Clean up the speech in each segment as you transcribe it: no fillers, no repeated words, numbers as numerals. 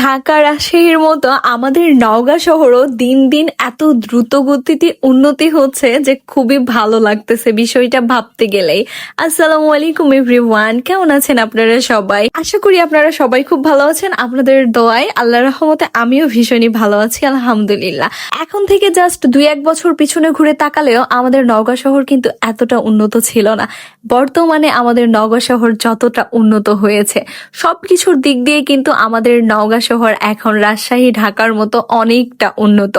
ঢাকা রাজশাহীর মতো আমাদের নওগাঁ শহরও দিন দিন এত দ্রুত গতিতে উন্নতি হচ্ছে যে খুবই ভালো লাগতেছে বিষয়টা ভাবতে গেলেই। আসসালামু আলাইকুম এভরিওয়ান, কেমন আছেন আপনারা সবাই? আশা করি আপনারা সবাই খুব ভালো আছেন। আপনাদের দোয়ায় আল্লাহর রহমতে আমিও ভীষণই ভালো আছি, আলহামদুলিল্লাহ। এখন থেকে জাস্ট 2-1 বছর পিছনে ঘুরে তাকালেও আমাদের নওগাঁ শহর কিন্তু এতটা উন্নত ছিল না। বর্তমানে আমাদের নওগাঁ শহর যতটা উন্নত হয়েছে সবকিছুর দিক দিয়ে কিন্তু আমাদের নওগাঁ শহর এখন রাজশাহী ঢাকার মতো অনেকটা উন্নত।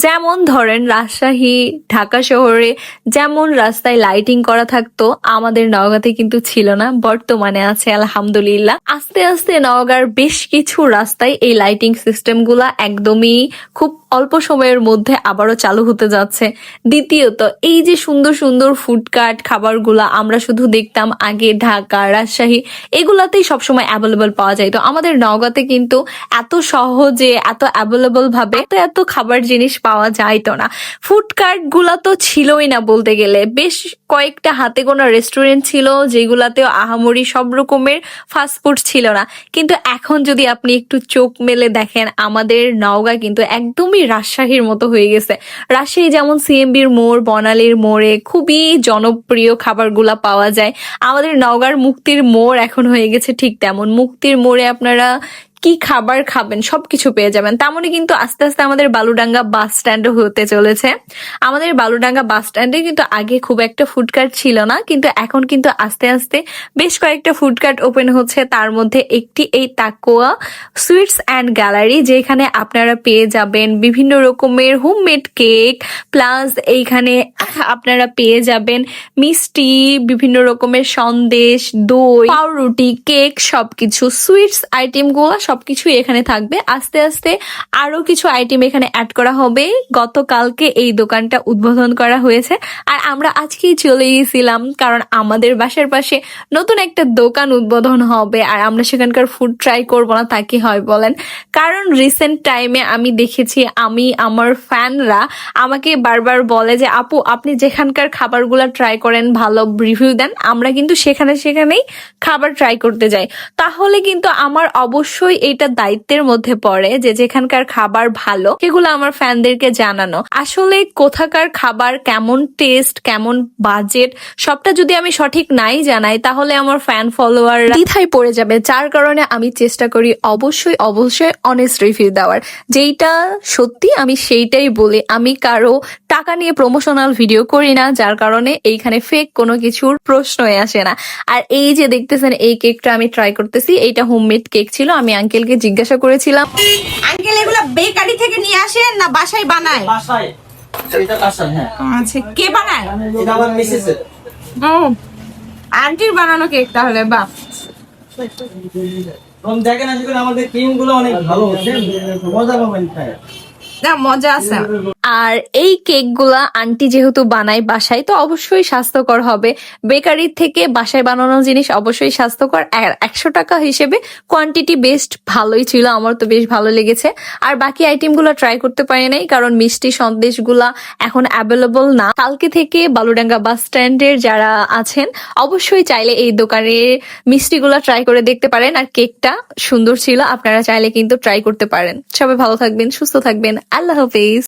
যেমন ধরেন রাজশাহী ঢাকা শহরে যেমন রাস্তায় লাইটিং করা থাকতো আমাদের নওগাঁতে কিন্তু ছিল না, বর্তমানে আছে আলহামদুলিল্লাহ। আস্তে আস্তে নওগাঁর বেশ কিছু রাস্তায় এই লাইটিং সিস্টেম গুলা একদমই খুব অল্প সময়ের মধ্যে আবারও চালু হতে যাচ্ছে। দ্বিতীয়ত, এই যে সুন্দর সুন্দর ফুডকার্ট খাবারগুলা আমরা শুধু দেখতাম আগে ঢাকা রাজশাহী এগুলাতেই সবসময় অ্যাভেলেবল পাওয়া যায়, তো আমাদের নওগাঁতে কিন্তু এত সহজে এত অ্যাভেলেবল ভাবে এত খাবার জিনিস পাওয়া যাইতো না। ফুডকার্ট গুলা তো ছিলই না বলতে গেলে, বেশ কয়েকটা হাতে গোনা রেস্টুরেন্ট ছিল যেগুলাতেও আহামরি সব রকমের ফাস্টফুড ছিল না। কিন্তু এখন যদি আপনি একটু চোখ মেলে দেখেন আমাদের নওগাঁ কিন্তু একদমই রাজশাহীর মতো হয়ে গেছে। রাজশাহী যেমন সিএমবির মোড় বনালীর মোড়ে খুবই জনপ্রিয় খাবারগুলা পাওয়া যায়, আমাদের নওগাঁর মুক্তির মোড় এখন হয়ে গেছে ঠিক তেমন। মুক্তির মোড়ে আপনারা কি খাবার খাবেন সবকিছু পেয়ে যাবেন। তেমনই কিন্তু আস্তে আস্তে আমাদের বালুডাঙ্গা বাস স্ট্যান্ডও হতে চলেছে। আমাদের বালুডাঙ্গা বাস স্ট্যান্ডে কিন্তু আগে খুব একটা ফুডকার্ট ছিল না, কিন্তু এখন কিন্তু আস্তে আস্তে বেশ কয়েকটা ফুডকার্ট ওপেন হচ্ছে। তার মধ্যে একটি এই তাকোয়া সুইটস অ্যান্ড গ্যালারি, যেখানে আপনারা পেয়ে যাবেন বিভিন্ন রকমের হোমমেড কেক, প্লাস এইখানে আপনারা পেয়ে যাবেন মিষ্টি, বিভিন্ন রকমের সন্দেশ, দই, পাউরুটি, কেক, সবকিছু সুইটস আইটেম গুলো সবকিছু এখানে থাকবে। আস্তে আস্তে আরো কিছু আইটেম এখানে অ্যাড করা হবে। গতকালকে এই দোকানটা উদ্বোধন করা হয়েছে আর আমরা আজকেই চলে গেছিলাম, কারণ আমাদের বাসার পাশে নতুন একটা দোকান উদ্বোধন হবে আর আমরা সেখানকার ফুড ট্রাই করবো না তা কি হয় বলেন? কারণ রিসেন্ট টাইমে আমি দেখেছি আমার ফ্যানরা আমাকে বারবার বলে যে আপু আপনি যেখানকার খাবারগুলা ট্রাই করেন ভালো রিভিউ দেন, আমরা কিন্তু সেখানেই খাবার ট্রাই করতে যাই। তাহলে কিন্তু আমার অবশ্যই এটা দায়িত্বের মধ্যে পড়ে যে যেখানকার খাবার ভালো সেগুলো আমার ফ্যানদেরকে জানানো। আসলে কোথাকার খাবার কেমন টেস্ট কেমন বাজেট সবটা যদি আমি সঠিক নাই জানাই তাহলে আমার ফ্যান ফলোয়ার দ্বিধায় পড়ে যাবে, যার কারণে আমি চেষ্টা করি অবশ্যই অনেস্ট রিভিউ দেওয়ার। যেইটা সত্যি আমি সেইটাই বলি, আমি কারো টাকা নিয়ে প্রমোশনাল ভিডিও করি না, যার কারণে এইখানে ফেক কোনো কিছুর প্রশ্নই আসে না। আর এই যে দেখতেছেন এই কেকটা আমি ট্রাই করতেছি, এইটা হোমমেড কেক ছিল। আমি আঙ্কেলকে জিজ্ঞাসা করেছিলাম, আঙ্কেল এগুলা বেকারি থেকে নিয়ে আসেন না বাসায় বানায়? বাসায় এটা বাসায়। হ্যাঁ আচ্ছা, কে বানায়? এটা আমার মিসেসের। ও, আন্টির বানানো কেক তাহলে। বাহ, দেখেন আসলে আমাদের ক্রিম গুলো অনেক ভালো হচ্ছে, মজা পাবেন খায়। না মজা আছে। আর এই কেকগুলা আন্টি যেহেতু বানায় বাসায় তো অবশ্যই স্বাস্থ্যকর হবে। বেকারির থেকে বাসায় বানানো জিনিস অবশ্যই স্বাস্থ্যকর। 100 টাকা হিসেবে কোয়ান্টিটি বেস্ট ভালোই ছিল, আমার তো বেশ ভালো লেগেছে। আর বাকি আইটেমগুলো ট্রাই করতে পারি নাই কারণ মিষ্টি সন্দেশগুলা এখন অ্যাভেলেবল না। কালকে থেকে বালুডাঙ্গা বাস স্ট্যান্ডের যারা আছেন অবশ্যই চাইলে এই দোকানের মিষ্টিগুলা ট্রাই করে দেখতে পারেন। আর কেকটা সুন্দর ছিল, আপনারা চাইলে কিন্তু ট্রাই করতে পারেন। সবাই ভালো থাকবেন, সুস্থ থাকবেন, আল্লাহ হাফেজ।